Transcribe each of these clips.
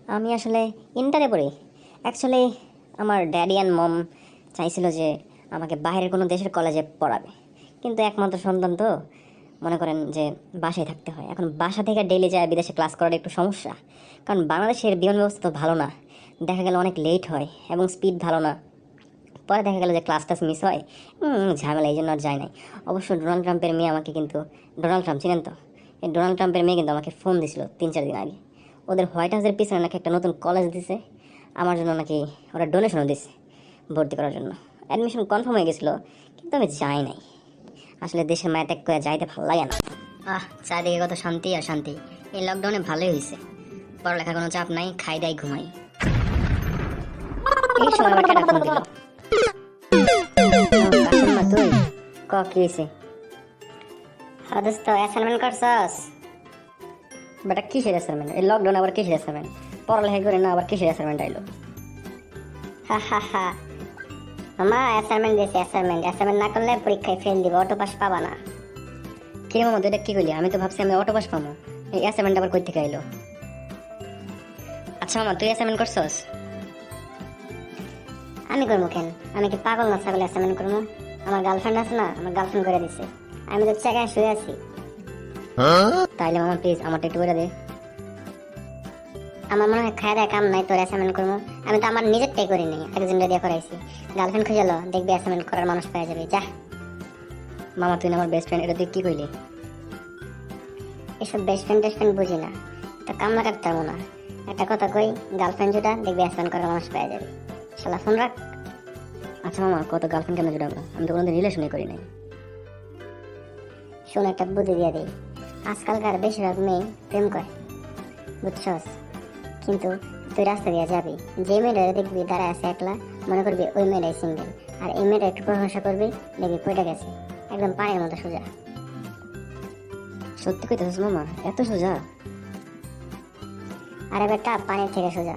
আমি আসলে ইন্টারে পড়ি। অ্যাকচুয়ালি আমার ড্যাডি অ্যান্ড মম চাইছিল যে আমাকে বাইরের কোনো দেশের কলেজে পড়াবে, কিন্তু একমাত্র সন্তান তো মনে করেন যে বাসায় থাকতে হয়। এখন বাসা থেকে ডেইলি যায় বিদেশে ক্লাস করার একটু সমস্যা, কারণ বাংলাদেশের বিমান ব্যবস্থা তো ভালো না। দেখা গেল অনেক লেট হয় এবং স্পিড ভালো না। পরে দেখা গেল যে ক্লাস টাস মিস হয়। ঝামেলা, এই জন্য আর যায় নাই। অবশ্য ডোনাল্ড ট্রাম্পের মেয়ে আমাকে কিন্তু, ডোনাল্ড ট্রাম্প চিনেন তো, এই ডোনাল্ড ট্রাম্পের মেয়ে কিন্তু আমাকে ফোন দিছিল 3-4 দিন আগে। ওদের হোয়াইট হাউসের পিছনে নাকি একটা নতুন কলেজ দিছে, আমার জন্য নাকি ওরা ডোনেশনও দিছে ভর্তি করার জন্য। অ্যাডমিশন কনফার্ম হয়ে গেছিলো, কিন্তু আমি যাই নাই। আসলে দেশের মায়া ত্যাগ করে যাইতে ভালো লাগে না। চারিদিকে কত শান্তি আর শান্তি। এই লকডাউনে ভালোই হয়েছে, পড়ালেখার কোনো চাপ নাই, খাই দাই ঘুমাই। এই সময় আমার কেটা ফোন দিল। তুই ক কি হয়েছে? দোস্ত অ্যাসাইনমেন্ট করছস? বেটা কিসের অ্যাসাইনমেন্ট? এই লকডাউন আবার কিসের অ্যাসাইনমেন্ট? পড়ালেখা করে না আবার কিসের অ্যাসাইনমেন্ট আইলো? হা হা হা, মামা অ্যাসাইনমেন্ট দিয়েছে। অ্যাসাইনমেন্ট না করলে পরীক্ষায় ফেল দিব, অটো পাস পাবা না। কি রে মামা, তুই এটা কি করলি? আমি তো ভাবছি আমি অটো পাস পাবো, এই অ্যাসাইনমেন্ট আবার কই থেকে আইলো? আচ্ছা মামা, তুই অ্যাসাইনমেন্ট করছস? আমি করবো কেন? আমি কি পাগল না ছাগল অ্যাসাইনমেন্ট করবো? আমার গার্লফ্রেন্ড আছে না, আমার গার্লফ্রেন্ড করে দিছে। আমি তো জায়গায় শুয়ে আছি। তাইলে মামা প্লিজ আমারটা একটু করে দে। আমার মনে হয় খায় দেয় কাম নাই, তোর অ্যাসাইনমেন্ট করবো? আমি তো আমার নিজেরটাই করি নাই, একজনটা দিয়ে করাইছি। গার্লফ্রেন্ড খুঁজে লো, দেখবি অ্যাসাইনমেন্ট করার মানুষ পাওয়া যাবে। যা মামা, তুই না আমার বেস্ট ফ্রেন্ড, এটা তুই কি কইলি? এসব বেস্ট ফ্রেন্ড টেস্ট ফ্রেন্ড বুঝি না, তো কামলা কাটতে পারবো না। একটা কথা কই, গার্লফ্রেন্ড যেটা দেখবি অ্যাসাইনমেন্ট করার মানুষ পাওয়া যাবে। শালা ফোন রাখ। আচ্ছা মামা, কত গার্লফ্রেন্ড কেন জুড়াবো? আমি তো কোনোদিন রিলেশনই করি নাই। শোন, একটা বুদ্ধি দিয়ে দিই। আজকালকার বেশিরভাগ মেয়ে প্রেম করে, বুঝছস? কিন্তু তুই রাস্তা দিয়ে যাবি, যে মেয়েটা দেখবি দাঁড়ায় আছে একলা, মনে করবি ওই মেয়েটাই সিঙ্গেল। আর এই মেয়েটা একটু প্রশংসা করবি, দেখবি পয়টা গেছে। একদম পানির মতো সোজা। সত্যি কইতেছিস মামা? এত সোজা? আরে বেটা, পানির থেকে সোজা।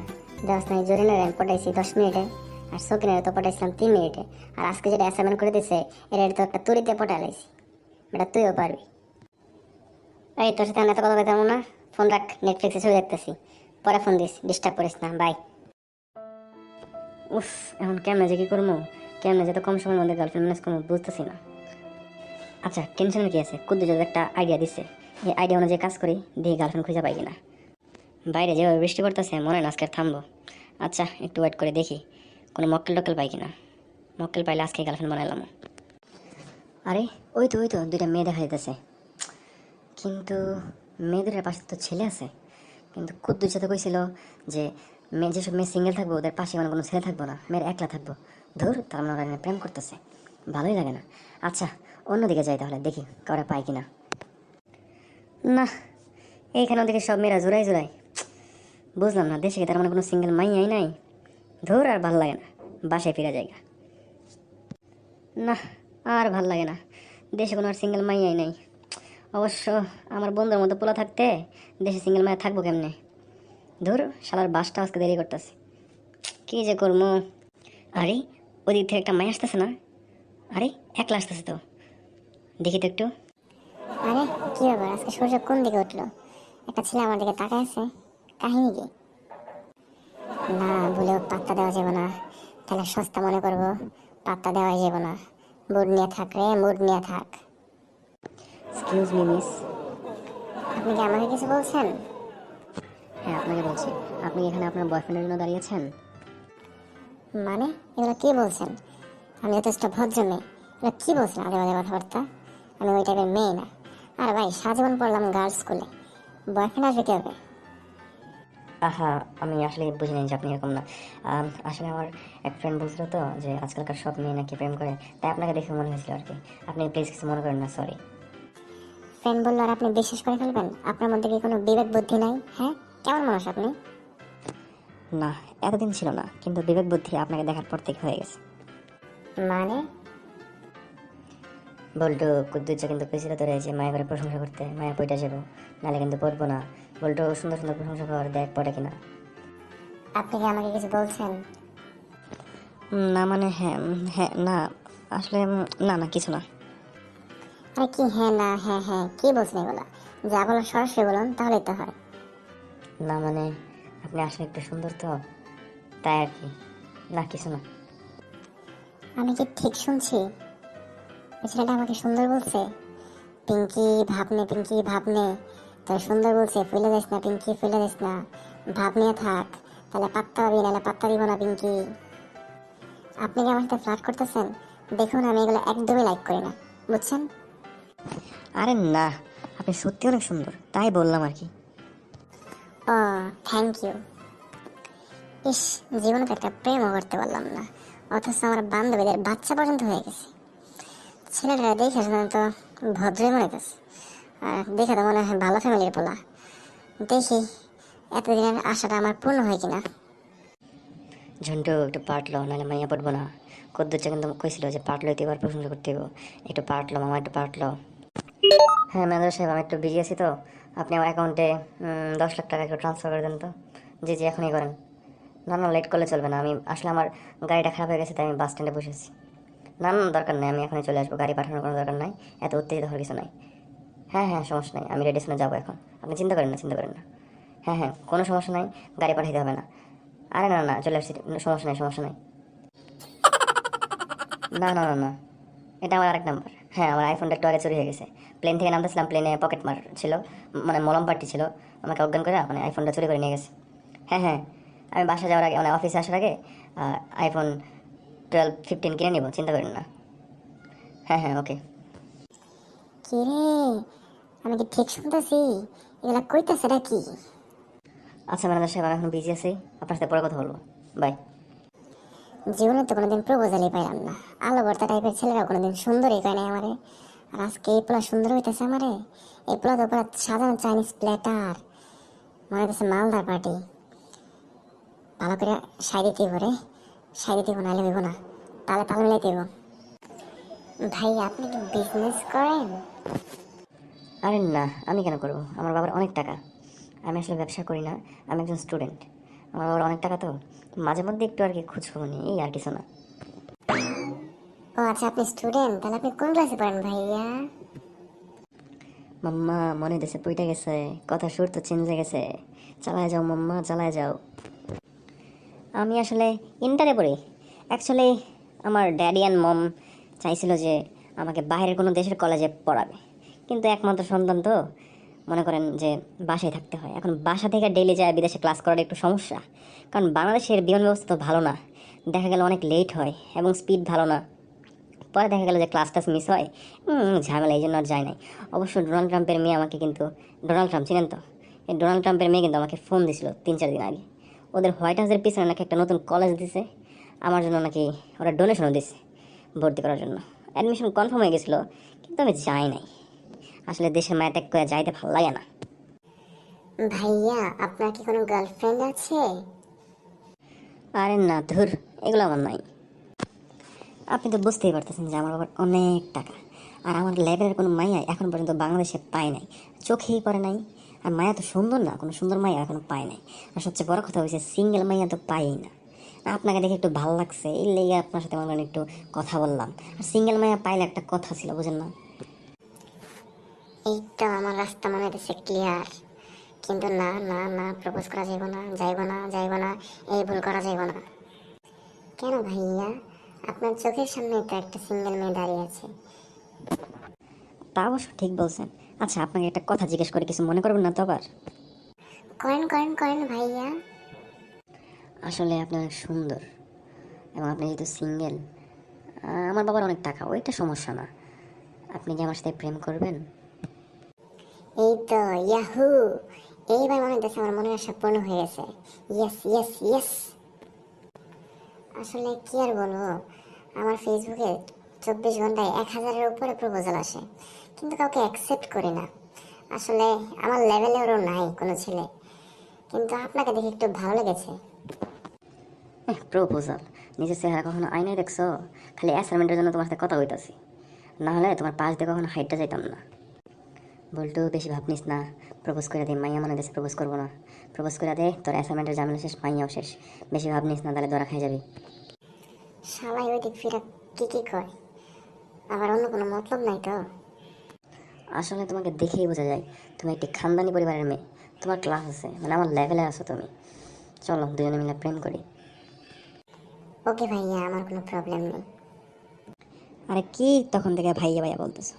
জাস্ট নাই, জরিনের পটাইছি 10 মিনিটে, আর সকিনের তো পটাইছিলাম 3 মিনিটে। আর আজকে যেটা অ্যাসাইনমেন্ট করে দিছে, এটা তো একটা তুরিতে পটাইলাইছি। বেটা তুইও পারবি। এই তোর সাথে আমি এত কথা বলতাম না, ফোন রাখ, নেটফ্লিক্সে ছবি দেখতেছি। পরে ফোন দিস, ডিস্টার্ব করিস না, বাই। উফ, এখন কেমনে যে কি করবো, কেমনে যে তো কম সময়ের মধ্যে গার্লফ্রেন্ড ম্যানেজ করবো বুঝতেছি না। আচ্ছা, টেনশনের কি আছে? কুদ্দু যদি একটা আইডিয়া দিচ্ছে, এই আইডিয়া অনুযায়ী কাজ করি, দেখি গার্লফ্রেন্ড খুঁজে পাই কিনা। বাইরে যেভাবে বৃষ্টি পড়তেছে, মনে হয় না আজকে আর থামবো। আচ্ছা, একটু ওয়েট করে দেখি কোনো মক্কেল টক্কেল পাই কিনা। মক্কেল পাইলে আজকে গার্লফ্রেন্ড বানাইলাম। আরে ওই তো দুইটা মেয়ে দেখা যেতেছে, কিন্তু মেয়েদের পাশে তো ছেলে আছে। কিন্তু কুদ্দুর সাথে কইছিল যে যেসব মেয়ে সিঙ্গেল থাকবো ওদের পাশে মানে কোনো ছেলে থাকবো না, মেয়ের একলা থাকবো। ধুর, তার মানে ওরা প্রেম করতেছে, ভালোই লাগে না। আচ্ছা, অন্যদিকে যাই তাহলে, দেখি কাউরে পাই কিনা। না, এইখানে ওদিকে সব মেয়েরা জোড়াই জোড়াই। বুঝলাম না, দেশে কি তার মানে কোনো সিঙ্গেল মাইয়াই নাই? ধুর, আর ভাল লাগে না, বাসায় ফিরে যাইগা। না, আর ভাল লাগে না, দেশে কোনো আর সিঙ্গেল মাইয়াই নাই। অবশ্য আমার বন্ধুর মতো পোলা থাকতে দেশে সিঙ্গেল মায়া থাকবো কেমনে? ধুর, শালার বাসটা আজকে দেরি করতেছে, কি যে করবো। আরে ওদিক থেকে একটা মাই আসতেছে না? আরে একলা আসতেছে তো, দেখি তো একটু। আরে কি ব্যাপার, আজকে সূর্য কোন দিকে উঠলো? একটা ছেলে আমার দিকে তাকায় আছে, কাহিনী কি? না, ভুলেও পাত্তা দেওয়া যাবে না, তাহলে সস্তা মনে করবো। পাত্তা দেওয়া যাবে না, মুড নিয়ে থাক রে, মুড নিয়ে থাক। Excuse me miss. আপনি কি আমাকে কিছু বলছেন? হ্যাঁ, আপনাকে বলছি। আপনি এখানে আপনার বয়ফ্রেন্ডের জন্য দাঁড়িয়েছেন? মানে এগুলো কি বলছেন? আমি যথেষ্ট ভদ্র মেয়ে, এগুলো কি বলছেন আজে বাজে কথাবার্তা? আমি ওই টাইপের মেয়ে না। আর ভাই, সারাজীবন পড়লাম গার্লস স্কুলে, বয়ফ্রেন্ড আসবে কি হবে? আহা, আমি আসলে বুঝিনি যে আপনি এরকম না। আসলে আমার এক ফ্রেন্ড বলছিল তো যে আজকালকার সব মেয়ে নাকি প্রেম করে, তাই আপনাকে দেখে মনে হয়েছিল আর কি। আপনি প্লিজ কিছু মনে করেন না, সরি। ফ্রেন্ড বললো আর আপনি বিশ্বাস করে ফেলবেন? আপনার মধ্যে কি কোনো বিবেক বুদ্ধি নাই? হ্যাঁ, কেমন মানুষ আপনি? না, এতদিন ছিল না, কিন্তু বিবেক বুদ্ধি আপনাকে দেখার পর থেকে হয়ে গেছে। মানে বল্টু কুদ্দুচ্চা কিন্তু পেয়েছিল তোরে যে মায়া করে প্রশংসা করতে, মায়া পইটা যাবো, নাহলে কিন্তু পড়বো না। বল্টু সুন্দর সুন্দর প্রশংসা কর, দেখ পড়ে কিনা। আপনি কি আমাকে কিছু বলছেন? না মানে হ্যাঁ, হ্যাঁ না, আসলে না না, কিছু না। আরে কি হ্যাঁ না হ্যাঁ হ্যাঁ কি বলছেন এগুলা? যা বলার সরাসরি বলুন, তাহলেই তো হয়। না মানে আপনি আসলে একটু সুন্দর তো, তাই আর কি, না কিছু না। আমি কি ঠিক শুনছি? ওই ছেলেটা আমাকে সুন্দর বলছে? পিঙ্কি ভাবনে, পিঙ্কি ভাবনে, তোর সুন্দর বলছে, ফুলে যাস না পিঙ্কি, ফুলে যাস না, ভাব নিয়ে থাক, তাহলে পাত্তা পাবি, নাহলে পাত্তা দিব না পিঙ্কি। আপনি কি আমার সাথে ফ্লার্ট করতেছেন? দেখুন আমি এগুলো একদমই লাইক করি না, বুঝছেন? আরে না, আপনি সত্যি অনেক সুন্দর, তাই বললাম আর কি। ও, থ্যাংক ইউ। ইস, জীবনে তো একটা প্রেমও করতে পারলাম না, অথচ আমার বান্ধবীদের বাচ্চা পর্যন্ত হয়ে গেছে। ছেলেটা দেখে শুনে তো ভদ্রই মনে হইতেছে, আর দেখে তো মনে হয় ভালো ফ্যামিলির পোলা। দেখি এতদিনের আশাটা আমার পূর্ণ হয় কিনা। ঝন্টু একটু পাটলো, নাহলে মাইয়া পড়বো না। কদ্দুরচা কিন্তু কইছিল যে পাটলো এবার প্রশংসা করতে হইব। একটু পাটলো মামা, একটু পাটলো। হ্যাঁ ম্যানেজার সাহেব, আমি একটু বিজি আছি তো, আপনি আমার অ্যাকাউন্টে 10 লাখ টাকা একটু ট্রান্সফার করে দেন তো। জি জি, এখনই করেন। না না, লেট করলে চলবে না, আমি আসলে আমার গাড়িটা খারাপ হয়ে গেছে, তাই আমি বাস স্ট্যান্ডে বসেছি। না না, দরকার নেই, আমি এখনই চলে আসবো, গাড়ি পাঠানোর কোনো দরকার নাই, এত উত্তেজিত হওয়ার কিছু নাই। হ্যাঁ হ্যাঁ, সমস্যা নাই, আমি রেডিসনে যাবো এখন, আপনি চিন্তা করেন না, চিন্তা করেন না। হ্যাঁ হ্যাঁ, কোনো সমস্যা নাই, গাড়ি পাঠাইতে হবে না। আরে না না, চলে আসছি, সমস্যা নাই, সমস্যা নাই। না না না না, এটা আমার আরেক নাম্বার। হ্যাঁ, আমার আইফোনটা একটু আগে চুরি হয়ে গেছে। প্লেন থেকে নামতেছিলাম, প্লেনে পকেট মার ছিল, মানে মলম পার্টি ছিল, আমাকে অজ্ঞান করে মানে আইফোনটা চুরি করে নিয়ে গেছে। হ্যাঁ হ্যাঁ, আমি বাসা যাওয়ার আগে মানে অফিসে আসার আগে আইফোন 12 15 কিনে নিব, চিন্তা করেন না। হ্যাঁ হ্যাঁ, ওকে। কি রে, আমি কি ঠিক শুনতেছি? এগুলা কইতেছে কি? আচ্ছা ম্যানেজার সাহেব, আমি এখন বিজি আছি, আপনার সাথে পরে কথা বলবো, বাই। জীবনে তো কোনোদিন প্রপোজালই পাইলাম না। আলো ভর্তা টাইপের ছেলেরা কোনোদিন সুন্দরই কয় নাই আমারে, আর আজকে এই পোলা সুন্দর হইতেছে আমারে। এই পোলা তো পুরা সাধারণ চাইনিজ প্লেটার, মনে হইতেছে মালদার পার্টি। ভালো করে সাই দিতে রে, সাই দিতে নাইলে হইব না, তাহলে তাল মিলাইতে হইব। ভাই আপনি কি বিজনেস করেন? আরে না, আমি কেন করবো, আমার বাবার অনেক টাকা। আমি আসলে ব্যবসা করি না, আমি একজন স্টুডেন্ট। আমার বাবার অনেক টাকা তো, মাঝে মধ্যে একটু আর কি খুঁজবো নি, এই আর কিছু না। ও আচ্ছা, আপনি স্টুডেন্ট, তাহলে আপনি কোন ক্লাসে পড়েন ভাইয়া? মাম্মা মনে দেশে পইটা গেছে, কথা সুর তো চেঞ্জ হয়ে গেছে। চালায় যাও মাম্মা, চালায় যাও। আমি আসলে ইন্টারে পড়ি। অ্যাকচুয়ালি আমার ড্যাডি অ্যান্ড মম চাইছিল যে আমাকে বাইরের কোনো দেশের কলেজে পড়াবে, কিন্তু একমাত্র সন্তান তো, মনে করেন যে বাসায় থাকতে হয়। এখন বাসা থেকে ডেইলি যায় বিদেশে ক্লাস করার একটু সমস্যা, কারণ বাংলাদেশের বিমান ব্যবস্থা তো ভালো না, দেখা গেল অনেক লেট হয় এবং স্পিড ভালো না। পরে দেখা গেল যে ক্লাস টাস মিস হয়, ঝামেলা, এই জন্য আর যায় নাই। অবশ্য ডোনাল্ড ট্রাম্পের মেয়ে আমাকে কিন্তু, ডোনাল্ড ট্রাম্প চিনেন তো, এই ডোনাল্ড ট্রাম্পের মেয়ে কিন্তু আমাকে ফোন দিছিল 3 4 দিন আগে। ওদের হোয়াইট হাউসের পিছনে নাকি একটা নতুন কলেজ দিছে, আমার জন্য নাকি ওরা ডোনেশনও দিছে ভর্তি করার জন্য। অ্যাডমিশন কনফার্ম হয়ে গেছিলো, কিন্তু আমি যাই নাই। আসলে দেশের মায়া ত্যাগ করে যাইতে ভালো লাগে না। ভাইয়া আপনার কি কোনো গার্লফ্রেন্ড আছে? আরে না ধুর, এগুলো আমার নাই। আপনি তো বুঝতেই পারতেছেন যে আমার বাবার অনেক টাকা, আর আমার লেভেলের কোনো মাইয়া এখন পর্যন্ত বাংলাদেশে পায় নাই, চোখেই পড়ে নাই। আর মায়া তো সুন্দর না, কোনো সুন্দর মাইয়া এখনো পায় নাই। আর সবচেয়ে বড় কথা হয়েছে, সিঙ্গেল মাইয়া তো পাই না। আপনাকে দেখে একটু ভালো লাগছে, এই লেগে আপনার সাথে মনে করেন একটু কথা বললাম। আর সিঙ্গেল মাইয়া পাইলে একটা কথা ছিল, বুঝেন না? এই তো আমার রাস্তা মনে হইতেছে ক্লিয়ার, কিন্তু না না না, প্রপোজ করা যাইব না, যাইব না, যাইব না, এই ভুল করা যাইব না। কেন ভাইয়া? আপনার চোখের সামনে তো একটা সিঙ্গেল মেয়ে দাঁড়িয়ে আছে। তা অবশ্য ঠিক বলছেন। আচ্ছা, আপনাকে একটা কথা জিজ্ঞেস করে কিছু মনে করবেন না তো আবার? করেন করেন করেন ভাইয়া। আসলে আপনি অনেক সুন্দর, এবং আপনি যেহেতু সিঙ্গেল, আমার বাবার অনেক টাকা, ওইটা সমস্যা না। আপনি কি আমার সাথে প্রেম করবেন? এই তো ইয়াহু, এইবার মনে হইতেছে আমার মনের আশা পূর্ণ হয়ে গেছে। Yes yes yes. আসলে কি আর বলবো, আমার ফেসবুকে 24 ঘন্টায় 1000-এর উপরে প্রপোজাল আসে, কিন্তু কাউকে অ্যাকসেপ্ট করি না। আসলে আমার লেভেলেরও নাই কোনো ছেলে, কিন্তু আপনাকে দেখে একটু ভালো লেগেছে। প্রপোজাল? নিজের চেহারা কখনো আয়নায় দেখছো? খালি অ্যাসাইনমেন্টের জন্য তোমার সাথে কথা হইতাছি, না হলে তোমার পাশ দিয়ে কখনো হাইটটা যাইতাম না। বলতো বেশি ভাবনিস না, প্রপোজ করে দে, মাইয়া মনে দেশে প্রপোজ করবো না। প্রপোজ করে দে, তোর অ্যাসাইনমেন্টের ঝামেলা শেষ, মাইয়াও শেষ। বেশি ভাবনিস না, তাহলে ধরা খাই যাবি। শালাই ওই দিক ফিরা কি কি কয়, আবার অন্য কোনো মতলব নাই তো? আসলে তোমাকে দেখেই বোঝা যায় তুমি একটি খানদানি পরিবারের মেয়ে, তোমার ক্লাস আছে, মানে আমার লেভেলে আছো তুমি। চলো দুজনে মিলে প্রেম করি। ওকে ভাইয়া, আমার কোনো প্রবলেম নেই। আরে কি তখন থেকে ভাইয়া ভাইয়া বলতেছো?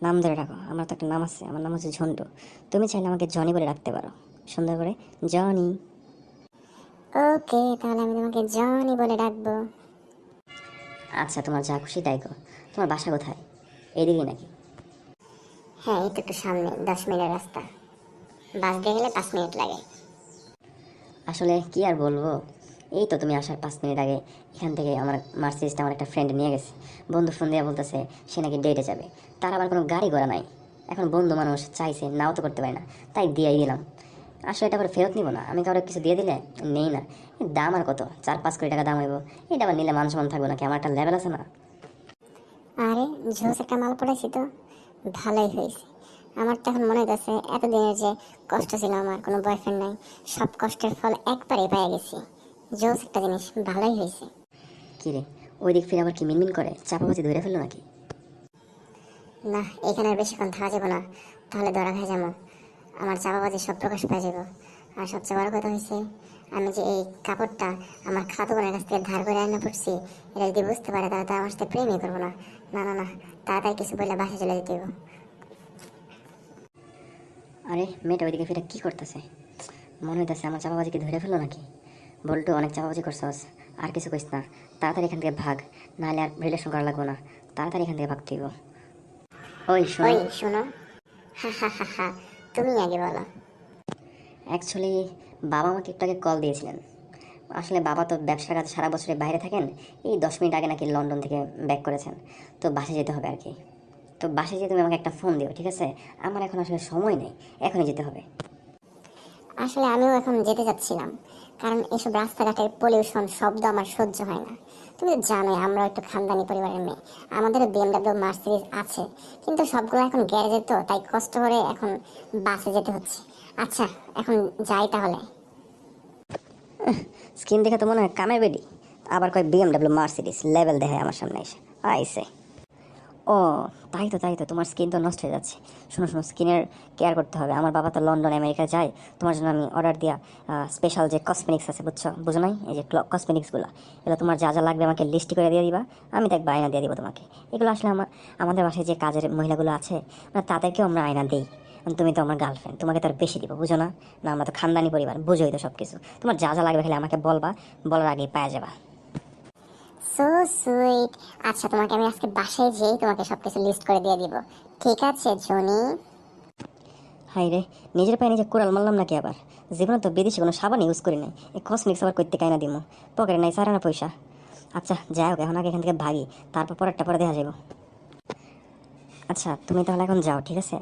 নাম ধরে রাখো, আমার তো একটা নাম আছে, আমার নাম হচ্ছে ঝন্টু। তুমি চাইলে আমাকে জনি বলে রাখতে পারো, সুন্দর করে, জনি। ওকে, তাহলে আমি তোমাকে জনি বলে ডাকবো। আচ্ছা, তোমার যা খুশি তাই করো। তোমার বাসা কোথায়? এইদিকেই নাকি? হ্যাঁ, এই তো একটু সামনে, 10 মিনিটের রাস্তা। বাস দিয়ে গেলে 5 মিনিট লাগে। আসলে কি আর বলবো, এই তো তুমি আসার 5 মিনিট আগে এখান থেকে আমার মার্সিডিজটা আমার একটা ফ্রেন্ড নিয়ে গেছে। বন্ধু ফোন দিয়ে বলতেছে সে নাকি ডেটে যাবে, তার আবার কোনো গাড়ি ঘোড়া নাই। এখন বন্ধু মানুষ চাইছে, নাও তো করতে পারি না, তাই দিয়েই দিলাম। আসলে এটা আবার ফেরত নিব না, আমি কারো কিছু দিয়ে দিলে নেই না। এর দাম আর কত, 4-5 কোটি টাকা দাম হইব। এটা আবার নিলে মান সম্মান থাকবো নাকি? আমার একটা লেভেল আছে না? আরে ঝোস একটা মাল পড়েছি তো, ভালোই হয়েছে। আমার তো এখন মনে হইতেছে এতদিনের যে কষ্ট ছিল, আমার কোনো বয়ফ্রেন্ড নাই, সব কষ্টের ফল একবারে পেয়ে গেছি। জোস একটা জিনিস, ভালোই হয়েছে। কি রে, ওই দিক ফিরে আবার কি মিনমিন করে, চাপাবাজি ধরে ফেললো নাকি? না, এখানে আর বেশিক্ষণ থাকা যাবো না, তাহলে ধরা খাই যাবো। আমার চাপাবাজি সব প্রকাশ পেয়ে যাবো। আর সবচেয়ে বড় কথা হয়েছে, আমি যে এই কাপড়টা আমার খাতো বোনের কাছ থেকে ধার করে আনা পড়ছি, এটা যদি বুঝতে পারে তাহলে তো আমার সাথে প্রেমই করবো না। না না না, তাড়াতাড়ি কিছু বললে বাসায় চলে যেতে হবে। আরে মেয়েটা ওইদিকে ফিরে কি করতেছে? মনে হইতেছে আমার চাপাবাজি কি ধরে ফেললো নাকি? বল্টু, অনেক চাপাবাজি করছস, আর কিছু কইস না। তাড়াতাড়ি এখান থেকে ভাগ, নাহলে আর রিলেশন করা লাগবো না। তাড়াতাড়ি এখান থেকে ভাগতে হইব। ওই শোনো। ওই শোনো, হা হা হা হা, তুমি আগে বলো। অ্যাকচুয়ালি বাবা আমাকে একটু আগে কল দিয়েছিলেন। আসলে বাবা তো ব্যবসার কাজে সারা বছরে বাইরে থাকেন, এই 10 মিনিট আগে নাকি লন্ডন থেকে ব্যাক করেছেন। তো বাসায় যেতে হবে আর কি। তো বাসায় যেয়ে তুমি আমাকে একটা ফোন দিও, ঠিক আছে? আমার এখন আসলে সময় নেই, এখনই যেতে হবে। আসলে আমিও এখন যেতে চাচ্ছিলাম, কারণ এসব রাস্তাঘাটের পলিউশন শব্দ আমার সহ্য হয় না। তুমি তো জানোই আমরা একটু খানদানি পরিবারের মেয়ে, আমাদের বিএমডাব্লিউ মার্সিডিজ আছে, কিন্তু সবগুলো এখন গ্যারেজে, তো তাই কষ্ট করে এখন বাসে যেতে হচ্ছে। আচ্ছা, এখন যাই তাহলে। স্কিন দেখে তো মনে হয় কামে বেডি, আবার কয় বিএমডাব্লিউ মার্সিডিস, লেভেল দেখে আমার সামনে এসে আইসে। ও, তাই তো তোমার স্কিন তো নষ্ট হয়ে যাচ্ছে। শোনো শোনো, স্কিনের কেয়ার করতে হবে। আমার বাবা তো লন্ডন আমেরিকা যায়, তোমার জন্য আমি অর্ডার দিয়া স্পেশাল যে কসমেটিক্স আছে, বুঝো নাই? এই যে কসমেটিক্সগুলো, এগুলো তোমার যা যা লাগবে আমাকে লিস্ট করে দিয়ে দিবা, আমি তো একবার আয়না দিয়ে দিব তোমাকে। এগুলো আসলে আমাদের বাসায় যে কাজের মহিলাগুলো আছে, মানে তাদেরকেও আমরা আয়না দিই। তুমি তো আমার গার্লফ্রেন্ড, তোমাকে তো আর বেশি দিব, বুঝো না? না, আমরা তো খানদানি পরিবার, বুঝোই তো সব কিছু। তোমার যা যা লাগবে খালি আমাকে বলবা, বলার আগেই পাওয়া যাবা। So sweet. আচ্ছা, তোমাকে আমি আজকে বাসায় যেই তোমাকে সবকিছু লিস্ট করে দিয়ে দিব। ঠিক আছে জনি? হাই রে, নিজের পায়ে নিজে কোড়াল মারলাম নাকি আবার? জীবনে তো বিদেশি কোনো সাবান ইউজ করি নাই, এই কসমিক্স আবার করতে কাইনা দিমু? পকেটে নাই সারানা পয়সা। আচ্ছা যাই হোক, এখন আগে এখান থেকে ভাগি, তারপর পরেরটা পরে দেখা যাবো। আচ্ছা তুমি তাহলে এখন যাও, ঠিক আছে?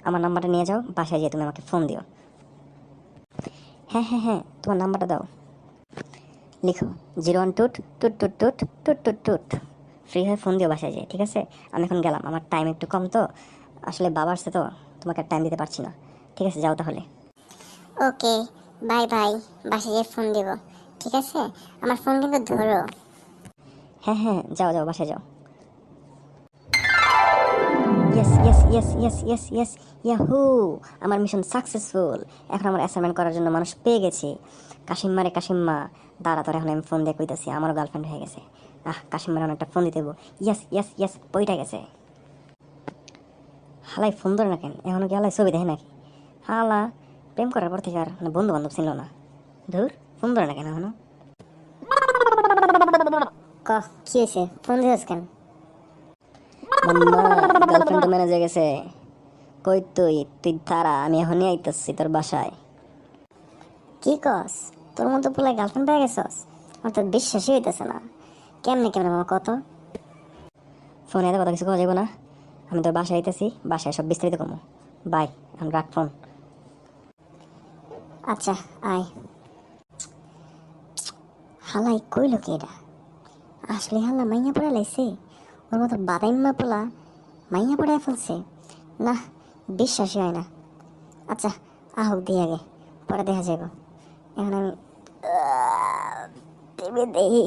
আমার নাম্বারটা নিয়ে যাও, বাসায় গিয়ে তুমি আমাকে ফোন দিও। হ্যাঁ হ্যাঁ হ্যাঁ, তোমার নাম্বারটা দাও। লিখো 01 টুট টুট টুট টুট টুট টুট টুট। ফ্রি হয়ে ফোন দিও বাসায় যেয়ে, ঠিক আছে? আমি এখন গেলাম, আমার টাইম একটু কম তো, আসলে বাবা আসছে তো, তোমাকে আর টাইম দিতে পারছি না। ঠিক আছে, যাও তাহলে। ওকে, বাই বাই। বাসায় যেয়ে ফোন দিব, ঠিক আছে? আমার ফোন কিন্তু ধরো। হ্যাঁ হ্যাঁ, যাও যাও, বাসায় যাও। Yes yes yes yes yes yes, Yahoo! আমার মিশন সাকসেসফুল। এখন আমার অ্যাসাইনমেন্ট করার জন্য মানুষ পেয়ে গেছি। কাশিম্মা রে কাশিম্মা, দাঁড়া তোর এখন আমি ফোন দিয়ে কইতাছি, আমারও গার্লফ্রেন্ড হয়ে গেছে। কাশিম্মার এখন একটা ফোন দিতে হইব। ইয়েস ইয়েস ইয়েস, বইটা গেছে। হালাই ফোন ধরে না কেন? এখনো কি হালাই ছবি দেখে নাকি? হালা প্রেম করার পর থেকে আর বন্ধু বান্ধব ছিল না। ধুর, ফোন ধরে না কেন এখনো? ক, কি হয়েছে? ফোন দিয়েছ কেন? মাম্মা, গার্লফ্রেন্ড তো ম্যানেজ হয়ে গেছে। কই তুই? তুই দাঁড়া, আমি এখনই আইতাছি তোর বাসায়। কি কস? তোর মতো পোলায় গার্লফ্রেন্ড পেয়ে গেছস? আমার তো বিশ্বাসই হইতেছে না। কেমনে কেমনে মামা, কত? ফোনে এত কথা কিছু কওয়া যাবো না, আমি তোর বাসায় আইতেছি, বাসায় সব বিস্তারিত কমো। বাই, এখন রাখ ফোন। আচ্ছা, আয়। হালাই কইলো কি এটা? আসলে হাল্লা মাইয়া পড়ে লাইছে? ওর মতো বাদাইম্মা পোলা মাইয়া পড়ে ফেলছে? না, বিশ্বাসই হয় না। আচ্ছা, আহুক দিয়ে আগে, পরে দেখা যাইব। এখন আমি ভেবে দেই।